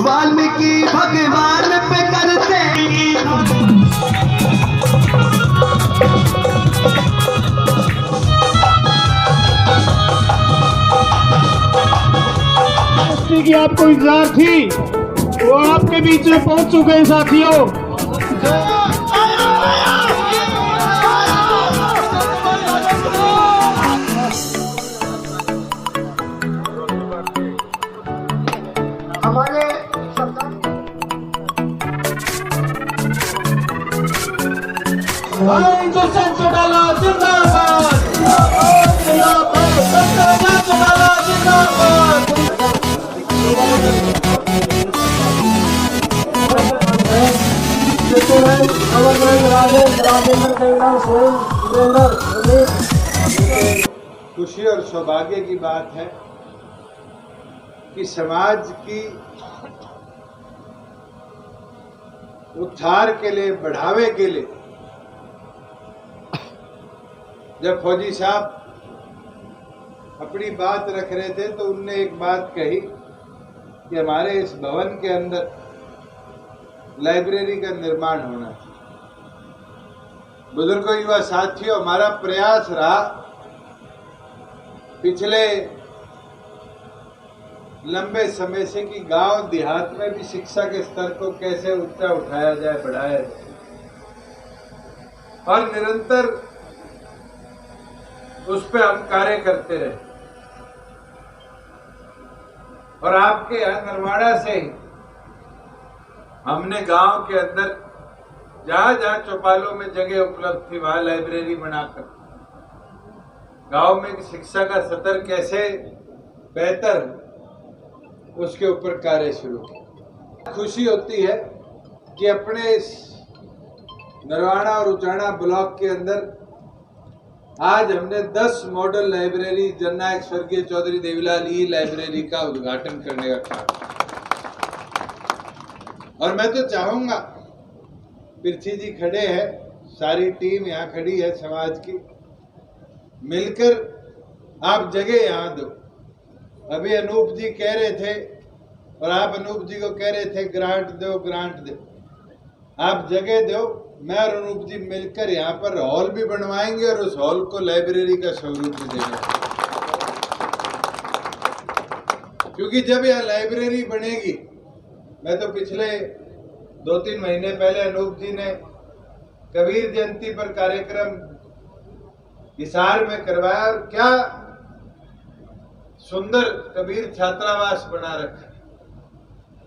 वाल्मीकि भगवान पे करते की आपको इंतजार थी, वो आपके बीच में पहुंच चुके हैं साथियों। हमारे हिंदुस्तान चौटाला जिंदाबाद, जिंदाबाद, चौटाला जिंदाबाद। खुशी और सौभाग्य की बात है कि समाज की उद्धार के लिए, बढ़ावे के लिए जब फौजी साहब अपनी बात रख रहे थे तो उनने एक बात कही कि हमारे इस भवन के अंदर लाइब्रेरी का निर्माण होना चाहिए। बुजुर्गों, युवा साथियों, हमारा प्रयास रहा पिछले लंबे समय से कि गांव देहात में भी शिक्षा के स्तर को कैसे ऊंचा उठाया जाए, बढ़ाया जाए, और निरंतर उस पर हम कार्य करते रहे। और आपके यहाँ नरवाड़ा से हमने गांव के अंदर जहां जहां चौपालों में जगह उपलब्ध थी वहां लाइब्रेरी बनाकर गांव में शिक्षा का स्तर कैसे बेहतर उसके ऊपर कार्य शुरू किया। खुशी होती है कि अपने इस नरवाड़ा और उचाना ब्लॉक के अंदर आज हमने 10 मॉडल लाइब्रेरी जननायक स्वर्गीय चौधरी देवीलाल ई लाइब्रेरी का उद्घाटन करने का काम। और मैं तो चाहूंगा, पृथ्वी जी खड़े हैं, सारी टीम यहाँ खड़ी है समाज की, मिलकर आप जगह यहाँ दो। अभी अनूप जी कह रहे थे और आप अनूप जी को कह रहे थे ग्रांट दो, ग्रांट दो। आप जगह दो, मैं और अनूप जी मिलकर यहाँ पर हॉल भी बनवाएंगे और उस हॉल को लाइब्रेरी का स्वरूप भी देंगे। क्योंकि जब यह लाइब्रेरी बनेगी, मैं तो पिछले 2-3 महीने पहले अनूप जी ने कबीर जयंती पर कार्यक्रम हिसार में करवाया और क्या सुंदर कबीर छात्रावास बना रखा।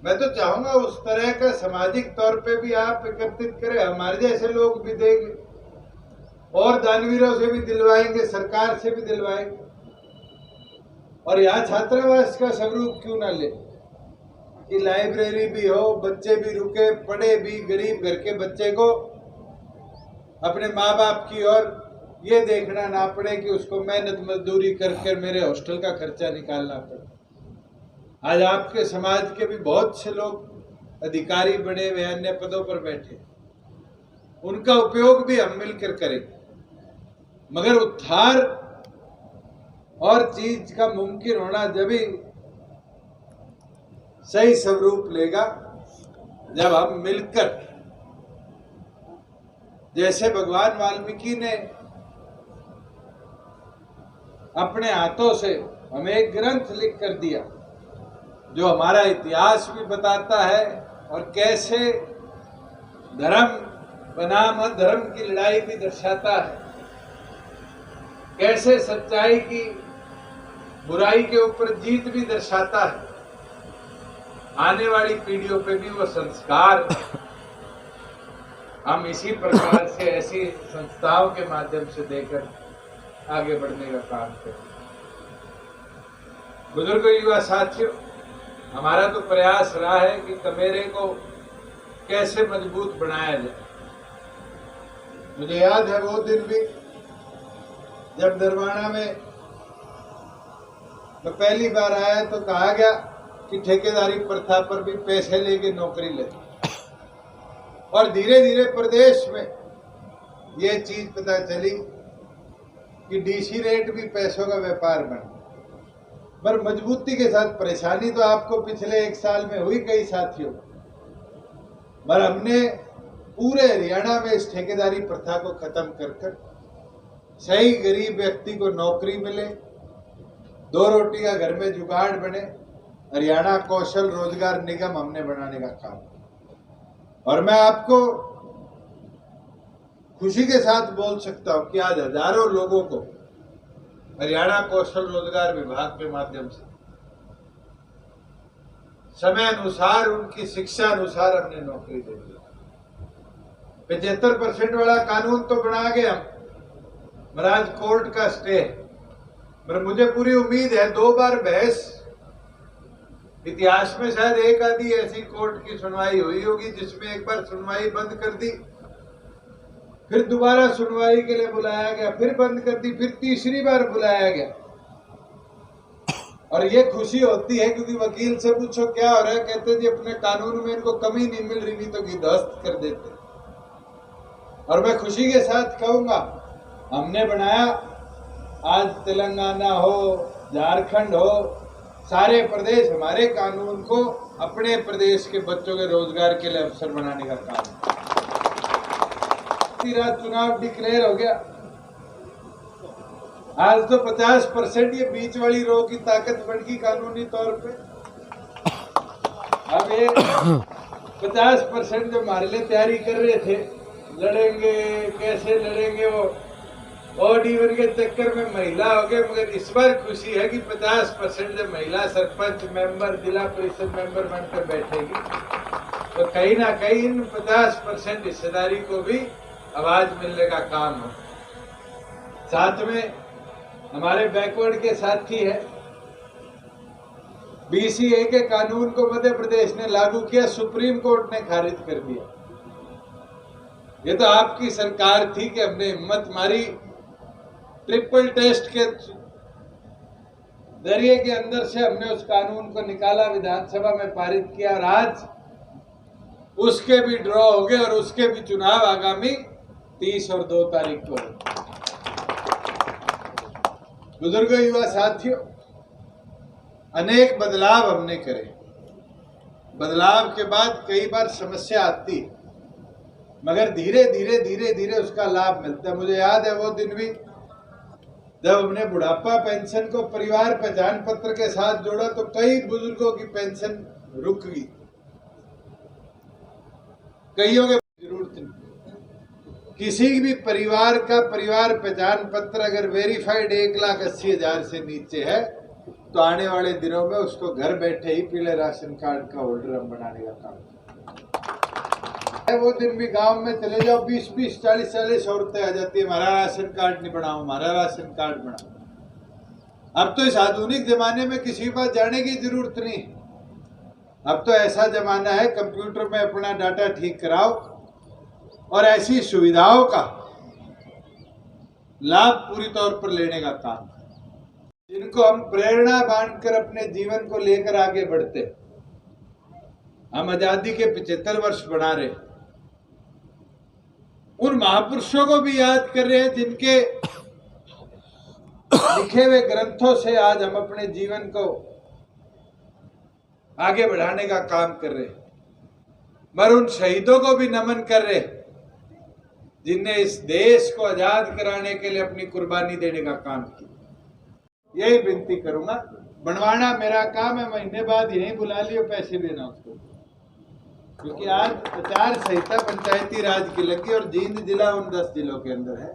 मैं तो चाहूंगा उस तरह का सामाजिक तौर पे भी आप एकत्रित करें, हमारे जैसे लोग भी देंगे और दानवीरों से भी दिलवाएंगे, सरकार से भी दिलवाएंगे। और यहाँ छात्रावास का स्वरूप क्यों ना ले कि लाइब्रेरी भी हो, बच्चे भी रुके पढ़े भी, गरीब घर के बच्चे को अपने माँ बाप की और ये देखना ना पड़े कि उसको मेहनत मजदूरी करके मेरे हॉस्टल का खर्चा निकालना पड़े। आज आपके समाज के भी बहुत से लोग अधिकारी बने हुए, अन्य पदों पर बैठे, उनका उपयोग भी हम मिलकर करें। मगर उद्धार और चीज का मुमकिन होना जब भी सही स्वरूप लेगा जब हम मिलकर, जैसे भगवान वाल्मीकि ने अपने हाथों से हमें एक ग्रंथ लिख कर दिया जो हमारा इतिहास भी बताता है और कैसे धर्म बनाम अधर्म की लड़ाई भी दर्शाता है, कैसे सच्चाई की बुराई के ऊपर जीत भी दर्शाता है। आने वाली पीढ़ियों पे भी वो संस्कार हम इसी प्रकार से ऐसी संस्थाओं के माध्यम से देकर आगे बढ़ने का काम करें। बुजुर्गों, युवा साथियों, हमारा तो प्रयास रहा है कि कमेरे को कैसे मजबूत बनाया जाए। मुझे याद है वो दिन भी जब नरवाड़ा में मैं पहली बार आया तो कहा गया कि ठेकेदारी प्रथा पर भी पैसे लेके नौकरी ले, और धीरे धीरे प्रदेश में ये चीज पता चली कि डीसी रेट भी पैसों का व्यापार बने, पर मजबूती के साथ। परेशानी तो आपको पिछले 1 साल में हुई कई साथियों, पर हमने पूरे हरियाणा में इस ठेकेदारी प्रथा को खत्म कर सही गरीब व्यक्ति को नौकरी मिले, 2 रोटी का घर में जुगाड़ बने। हरियाणा कौशल रोजगार निगम हमने बनाने का काम, और मैं आपको खुशी के साथ बोल सकता हूं कि आज हजारों लोगों को हरियाणा कौशल रोजगार विभाग के माध्यम से समय अनुसार, उनकी शिक्षा अनुसार हमने नौकरी दे दी। 75% वाला कानून तो बना गए हम, महाराज कोर्ट का स्टे, पर मुझे पूरी उम्मीद है 2 बार बहस, इतिहास में शायद एक आधी ऐसी कोर्ट की सुनवाई हुई होगी जिसमें एक बार सुनवाई बंद कर दी, फिर दोबारा सुनवाई के लिए बुलाया गया, फिर बंद कर दी, फिर तीसरी बार बुलाया गया। और ये खुशी होती है क्योंकि वकील से पूछो क्या हो रहा है, कहते जी अपने कानून में इनको कमी नहीं मिल रही, नहीं तो गिरदस्त कर देते। और मैं खुशी के साथ कहूंगा, हमने बनाया, आज तेलंगाना हो, झारखंड हो, सारे प्रदेश हमारे कानून को अपने प्रदेश के बच्चों के रोजगार के लिए अवसर बनाने का काम। रात चुनाव डिक्लेयर हो गया, आज तो 50% ये बीच वाली रो की ताकत बढ़ गई कानूनी तौर पे। अब ये 50% जो हमारे लिए तैयारी कर रहे थे, लड़ेंगे कैसे लड़ेंगे, वो ऑड इवन के चक्कर में महिला हो गए। मगर इस बार खुशी है कि 50% जो महिला सरपंच मेंबर, जिला परिषद मेंबर बनकर बैठेगी, तो कहीं ना कहीं इन 50% हिस्सेदारी को भी आवाज मिलने का काम हो। साथ में हमारे बैकवर्ड के साथी है, BCA के कानून को मध्य प्रदेश ने लागू किया, सुप्रीम कोर्ट ने खारिज कर दिया। ये तो आपकी सरकार थी कि हमने हिम्मत मारी, ट्रिपल टेस्ट के जरिए के अंदर से हमने उस कानून को निकाला, विधानसभा में पारित किया, और आज उसके भी ड्रॉ हो गए और उसके भी चुनाव आगामी 30 और 2 तारीख को। बुजुर्गों, युवा साथियों, अनेक बदलाव हमने करे। बदलाव के बाद कई बार समस्या आती है, मगर धीरे धीरे धीरे धीरे उसका लाभ मिलता है। मुझे याद है वो दिन भी जब हमने बुढ़ापा पेंशन को परिवार पहचान पत्र के साथ जोड़ा, तो कई बुजुर्गों की पेंशन रुक गई, कईयों के जरूरत नहीं। किसी भी परिवार का परिवार पहचान पत्र अगर वेरीफाइड 1,80,000 से नीचे है, तो आने वाले दिनों में उसको घर बैठे ही पीले राशन कार्ड का होल्डर हम बनाने का काम है। वो दिन भी गांव में चले जाओ, 20-20, 40-40 औरतें आ जाती है, हमारा राशन कार्ड नहीं बनाओ, हमारा राशन कार्ड बनाओ। अब तो इस आधुनिक जमाने में किसी के पास जाने की जरूरत नहीं। अब तो ऐसा जमाना है, कंप्यूटर में अपना डाटा ठीक कराओ और ऐसी सुविधाओं का लाभ पूरी तौर पर लेने का काम, जिनको हम प्रेरणा बांटकर अपने जीवन को लेकर आगे बढ़ते। हम आजादी के 75 वर्ष बना रहे, उन महापुरुषों को भी याद कर रहे हैं जिनके लिखे हुए ग्रंथों से आज हम अपने जीवन को आगे बढ़ाने का काम कर रहे, मगर उन शहीदों को भी नमन कर रहे जिनने इस देश को आजाद कराने के लिए अपनी कुर्बानी देने का काम किया। यही विनती करूंगा, बनवाना मेरा काम है, महीने बाद यहीं बुला लियो, पैसे देना उसको, क्योंकि आज आचार संहिता पंचायती राज की लगी और जींद जिला उन 10 जिलों के अंदर है,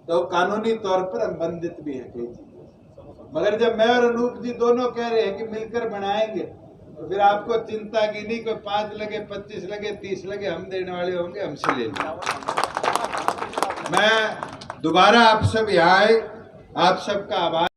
तो कानूनी तौर पर संबंधित भी है कई चीजें। मगर जब मैं और अनूप जी दोनों कह रहे हैं कि मिलकर बनाएंगे, तो फिर आपको चिंता की नहीं, कोई 5 लगे, 25 लगे, 30 लगे, हम देने वाले होंगे, हमसे ले लेंगे। मैं दोबारा आप सब यहाँ आए, आप सबका आभार।